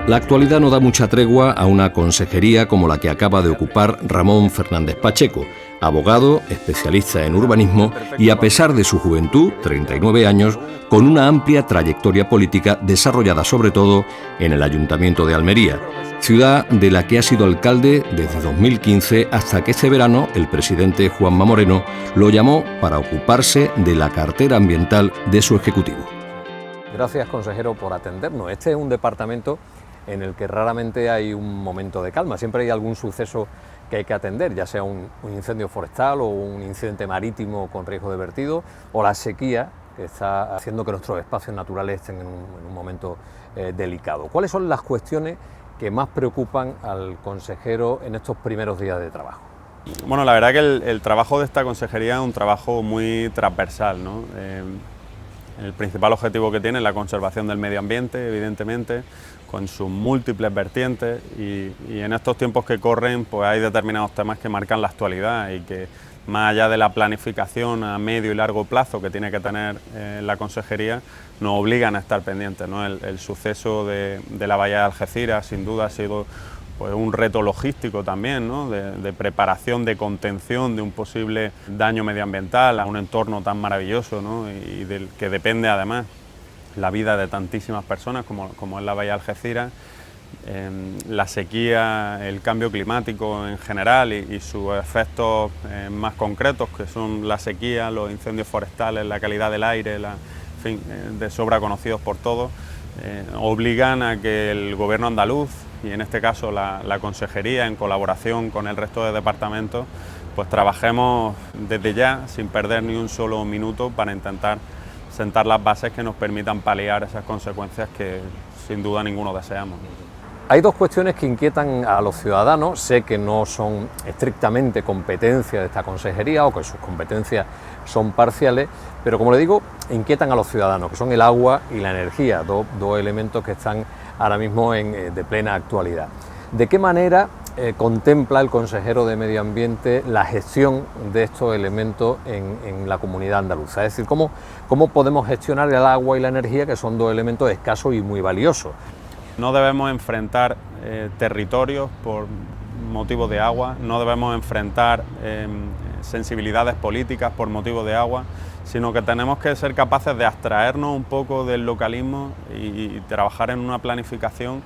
La actualidad no da mucha tregua a una consejería como la que acaba de ocupar Ramón Fernández Pacheco, abogado, especialista en urbanismo y, a pesar de su juventud, 39 años, con una amplia trayectoria política desarrollada sobre todo en el Ayuntamiento de Almería, ciudad de la que ha sido alcalde desde 2015 hasta que este verano el presidente Juanma Moreno lo llamó para ocuparse de la cartera ambiental de su ejecutivo. Gracias, consejero, por atendernos. Este es un departamento en el que raramente hay un momento de calma, siempre hay algún suceso que hay que atender, ya sea un incendio forestal o un incidente marítimo con riesgo de vertido, o la sequía que está haciendo que nuestros espacios naturales estén en un momento delicado. ¿Cuáles son las cuestiones que más preocupan al consejero en estos primeros días de trabajo? Bueno, la verdad que el trabajo de esta consejería es un trabajo muy transversal, ¿no? El principal objetivo que tiene es la conservación del medio ambiente, evidentemente, con sus múltiples vertientes, y en estos tiempos que corren pues hay determinados temas que marcan la actualidad y que, más allá de la planificación a medio y largo plazo que tiene que tener la consejería, nos obligan a estar pendientes, ¿no? El suceso de la bahía de Algeciras sin duda ha sido pues un reto logístico también, ¿no? de preparación, de contención de un posible daño medioambiental a un entorno tan maravilloso, ¿no? Y del que depende además la vida de tantísimas personas como es la bahía de Algeciras. La sequía, el cambio climático en general y sus efectos más concretos, que son la sequía, los incendios forestales, la calidad del aire, en fin, de sobra conocidos por todos, obligan a que el gobierno andaluz, y en este caso la consejería, en colaboración con el resto de departamentos, pues trabajemos desde ya, sin perder ni un solo minuto, para intentar sentar las bases que nos permitan paliar esas consecuencias que sin duda ninguno deseamos. Hay dos cuestiones que inquietan a los ciudadanos. Sé que no son estrictamente competencia de esta consejería o que sus competencias son parciales, pero como le digo, inquietan a los ciudadanos, que son el agua y la energía, dos elementos que están ahora mismo de plena actualidad. ¿De qué manera contempla el consejero de Medio Ambiente la gestión de estos elementos en la comunidad andaluza? Es decir, ¿cómo podemos gestionar el agua y la energía, que son dos elementos escasos y muy valiosos? No debemos enfrentar territorios por motivos de agua, no debemos enfrentar sensibilidades políticas por motivos de agua, sino que tenemos que ser capaces de abstraernos un poco del localismo y trabajar en una planificación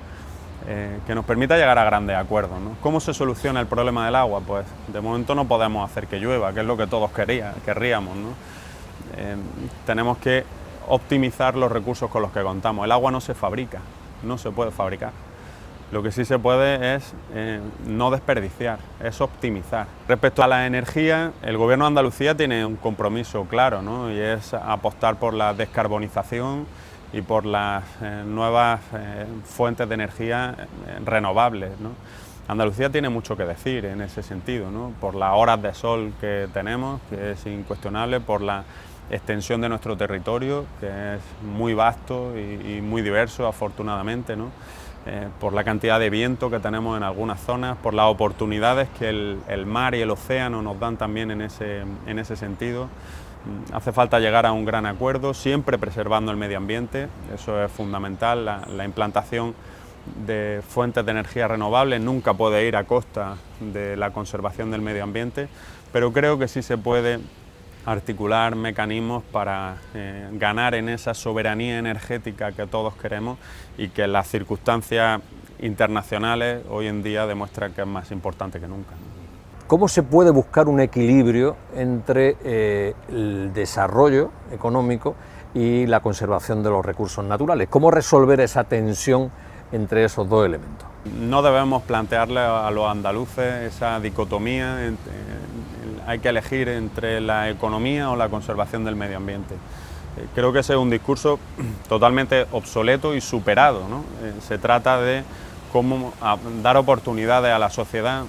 que nos permita llegar a grandes acuerdos, ¿no? ¿Cómo se soluciona el problema del agua? Pues de momento no podemos hacer que llueva, que es lo que todos querríamos, ¿no? Tenemos que optimizar los recursos con los que contamos. El agua no se fabrica, no se puede fabricar. Lo que sí se puede es no desperdiciar, es optimizar. Respecto a la energía, el Gobierno de Andalucía tiene un compromiso claro, ¿no? Y es apostar por la descarbonización y por las nuevas fuentes de energía renovables, ¿no? Andalucía tiene mucho que decir en ese sentido, ¿no? Por las horas de sol que tenemos, que es incuestionable, por la extensión de nuestro territorio, que es muy vasto y muy diverso, afortunadamente, ¿no? Por la cantidad de viento que tenemos en algunas zonas, por las oportunidades que el mar y el océano nos dan también en ese sentido. Hace falta llegar a un gran acuerdo, siempre preservando el medio ambiente, eso es fundamental. La implantación de fuentes de energía renovables nunca puede ir a costa de la conservación del medio ambiente, pero creo que sí se puede articular mecanismos para ganar en esa soberanía energética que todos queremos y que las circunstancias internacionales hoy en día demuestran que es más importante que nunca. ¿Cómo se puede buscar un equilibrio entre el desarrollo económico y la conservación de los recursos naturales? ¿Cómo resolver esa tensión entre esos dos elementos? No debemos plantearle a los andaluces esa dicotomía, hay que elegir entre la economía o la conservación del medio ambiente. Creo que ese es un discurso totalmente obsoleto y superado, ¿no? Se trata de cómo dar oportunidades a la sociedad,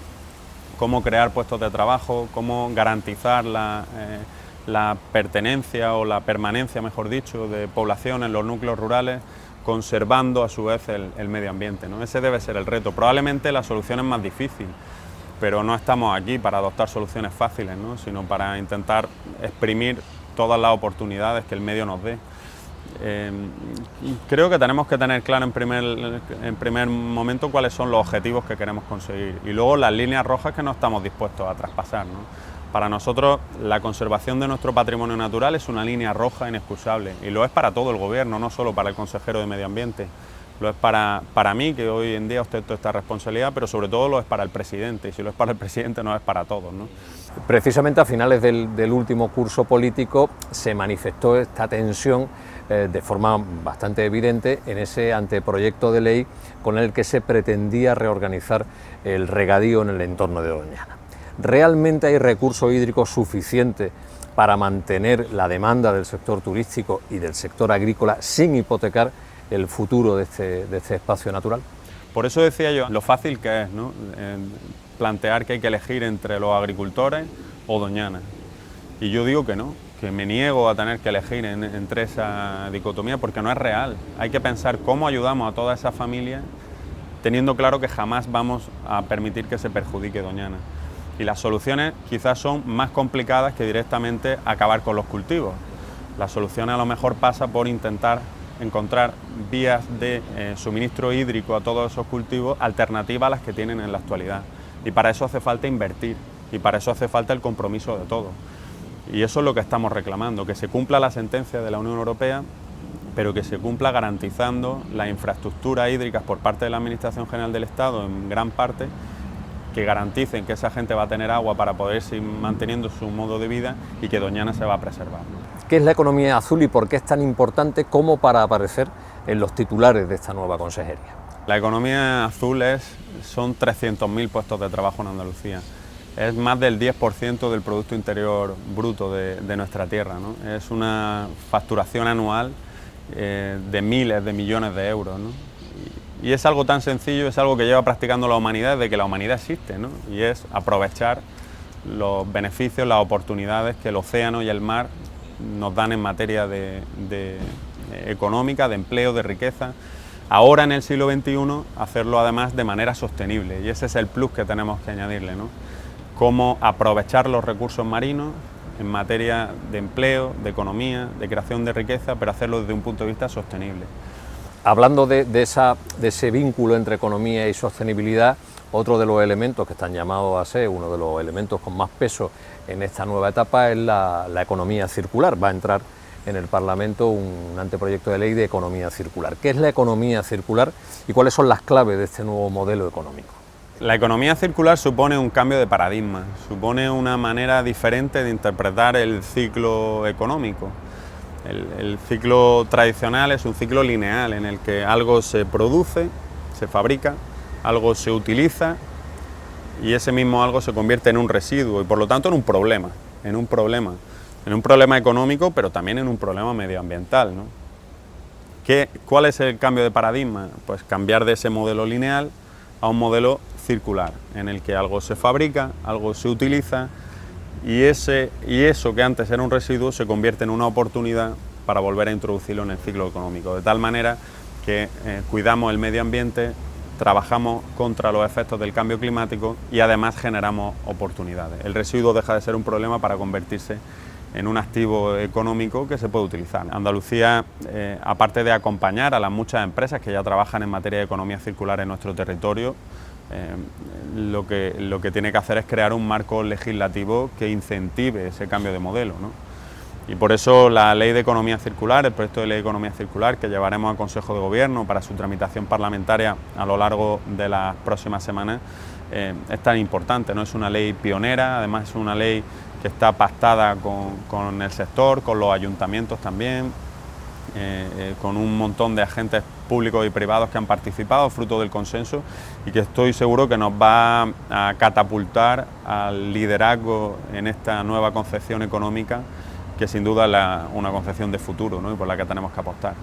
cómo crear puestos de trabajo, cómo garantizar la pertenencia o la permanencia, mejor dicho, de población en los núcleos rurales, conservando a su vez el medio ambiente, ¿no? Ese debe ser el reto. Probablemente la solución es más difícil, pero no estamos aquí para adoptar soluciones fáciles, ¿no? Sino para intentar exprimir todas las oportunidades que el medio nos dé. Creo que tenemos que tener claro en primer momento cuáles son los objetivos que queremos conseguir y luego las líneas rojas que no estamos dispuestos a traspasar, ¿no? Para nosotros la conservación de nuestro patrimonio natural es una línea roja inexcusable y lo es para todo el gobierno, no solo para el consejero de Medio Ambiente. Lo es para mí, que hoy en día ostento esta responsabilidad, pero sobre todo lo es para el presidente, y si lo es para el presidente no es para todos, ¿no? Precisamente a finales del último curso político se manifestó esta tensión de forma bastante evidente en ese anteproyecto de ley con el que se pretendía reorganizar el regadío en el entorno de Doñana. ¿Realmente hay recurso hídrico suficiente para mantener la demanda del sector turístico y del sector agrícola sin hipotecar el futuro de este espacio natural? Por eso decía yo lo fácil que es, ¿no? Plantear que hay que elegir entre los agricultores o Doñana. Y yo digo que no, que me niego a tener que elegir entre esa dicotomía porque no es real. Hay que pensar cómo ayudamos a todas esas familias teniendo claro que jamás vamos a permitir que se perjudique Doñana. Y las soluciones quizás son más complicadas que directamente acabar con los cultivos. La solución a lo mejor pasa por intentar encontrar vías de suministro hídrico a todos esos cultivos alternativas a las que tienen en la actualidad. Y para eso hace falta invertir y para eso hace falta el compromiso de todos. Y eso es lo que estamos reclamando, que se cumpla la sentencia de la Unión Europea, pero que se cumpla garantizando las infraestructuras hídricas por parte de la Administración General del Estado en gran parte, que garanticen que esa gente va a tener agua para poder seguir manteniendo su modo de vida y que Doñana se va a preservar. ¿Qué es la economía azul y por qué es tan importante como para aparecer en los titulares de esta nueva consejería? La economía azul son 300.000 puestos de trabajo en Andalucía. Es más del 10% del Producto Interior Bruto de nuestra tierra, ¿no? Es una facturación anual de miles de millones de euros, ¿no? Y es algo tan sencillo, es algo que lleva practicando la humanidad desde que la humanidad existe, ¿no? Y es aprovechar los beneficios, las oportunidades que el océano y el mar nos dan en materia de económica, de empleo, de riqueza. Ahora en el siglo XXI hacerlo además de manera sostenible y ese es el plus que tenemos que añadirle, ¿no? Cómo aprovechar los recursos marinos en materia de empleo, de economía, de creación de riqueza, pero hacerlo desde un punto de vista sostenible. Hablando de ese vínculo entre economía y sostenibilidad, otro de los elementos que están llamados a ser uno de los elementos con más peso en esta nueva etapa es la economía circular. Va a entrar en el Parlamento un anteproyecto de ley de economía circular. ¿Qué es la economía circular y cuáles son las claves de este nuevo modelo económico? La economía circular supone un cambio de paradigma, supone una manera diferente de interpretar el ciclo económico. El ciclo tradicional es un ciclo lineal en el que algo se produce, se fabrica, algo se utiliza y ese mismo algo se convierte en un residuo y por lo tanto en un problema económico, pero también en un problema medioambiental, ¿no? ¿Cuál es el cambio de paradigma? Pues cambiar de ese modelo lineal a un modelo circular, en el que algo se fabrica, algo se utiliza y eso que antes era un residuo se convierte en una oportunidad para volver a introducirlo en el ciclo económico, de tal manera que cuidamos el medio ambiente, trabajamos contra los efectos del cambio climático y además generamos oportunidades. El residuo deja de ser un problema para convertirse en un activo económico que se puede utilizar. Andalucía, aparte de acompañar a las muchas empresas que ya trabajan en materia de economía circular en nuestro territorio, lo que tiene que hacer es crear un marco legislativo que incentive ese cambio de modelo, ¿no? Y por eso la Ley de Economía Circular, el proyecto de Ley de Economía Circular que llevaremos al Consejo de Gobierno para su tramitación parlamentaria a lo largo de las próximas semanas, es tan importante, ¿no? Es una ley pionera, además es una ley que está pactada con el sector, con los ayuntamientos también, con un montón de agentes públicos y privados que han participado, fruto del consenso, y que estoy seguro que nos va a catapultar al liderazgo en esta nueva concepción económica, que sin duda es una concepción de futuro, ¿no? Y por la que tenemos que apostar.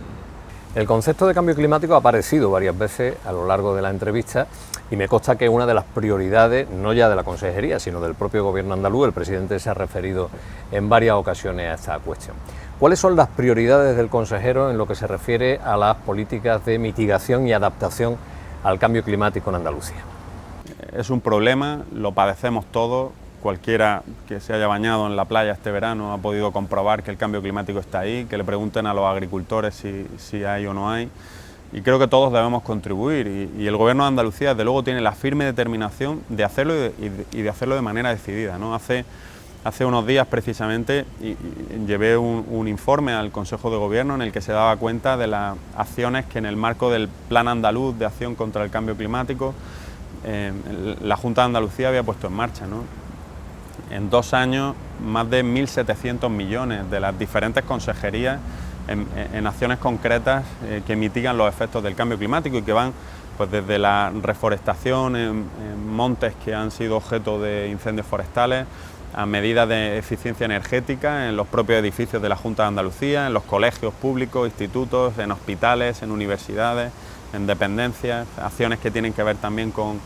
El concepto de cambio climático ha aparecido varias veces a lo largo de la entrevista y me consta que es una de las prioridades, no ya de la consejería, sino del propio gobierno andaluz. El presidente se ha referido en varias ocasiones a esta cuestión. ¿Cuáles son las prioridades del consejero en lo que se refiere a las políticas de mitigación y adaptación al cambio climático en Andalucía? Es un problema, lo padecemos todos, cualquiera que se haya bañado en la playa este verano ha podido comprobar que el cambio climático está ahí, que le pregunten a los agricultores si hay o no hay. Y creo que todos debemos contribuir y el Gobierno de Andalucía, desde luego, tiene la firme determinación de hacerlo y de hacerlo de manera decidida, ¿no? Hace unos días, precisamente, llevé un informe al Consejo de Gobierno en el que se daba cuenta de las acciones que, en el marco del Plan Andaluz de Acción contra el Cambio Climático, la Junta de Andalucía había puesto en marcha, ¿no? En 2 años, más de 1.700 millones de las diferentes consejerías en acciones concretas que mitigan los efectos del cambio climático y que van, pues, desde la reforestación en montes que han sido objeto de incendios forestales, a medidas de eficiencia energética en los propios edificios de la Junta de Andalucía, en los colegios públicos, institutos, en hospitales, en universidades, en dependencias, acciones que tienen que ver también con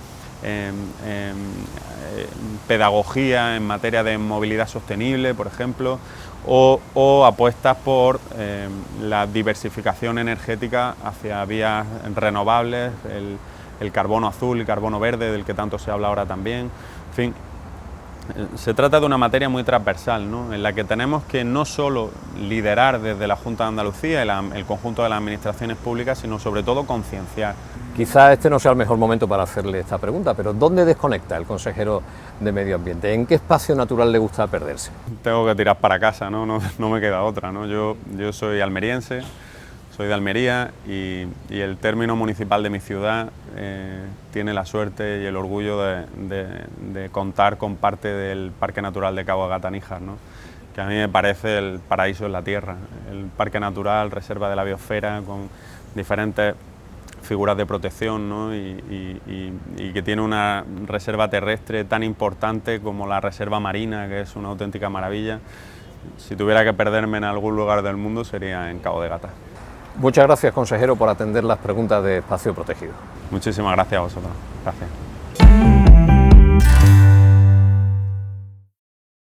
pedagogía en materia de movilidad sostenible, por ejemplo, o apuestas por la diversificación energética hacia vías renovables, el carbono azul y carbono verde, del que tanto se habla ahora también. En fin, se trata de una materia muy transversal, ¿no?, en la que tenemos que no solo liderar desde la Junta de Andalucía y el conjunto de las administraciones públicas, sino sobre todo concienciar. Quizás este no sea el mejor momento para hacerle esta pregunta, pero ¿dónde desconecta el consejero de Medio Ambiente? ¿En qué espacio natural le gusta perderse? Tengo que tirar para casa, ¿no? No me queda otra, ¿no? Yo soy almeriense, soy de Almería y el término municipal de mi ciudad tiene la suerte y el orgullo de contar con parte del Parque Natural de Cabo de Gata-Níjar, ¿no?, que a mí me parece el paraíso en la tierra. El Parque Natural, reserva de la biosfera, con diferentes figuras de protección, ¿no?, y que tiene una reserva terrestre tan importante como la reserva marina, que es una auténtica maravilla. Si tuviera que perderme en algún lugar del mundo sería en Cabo de Gata. Muchas gracias, consejero, por atender las preguntas de Espacio Protegido. Muchísimas gracias a vosotros. Gracias.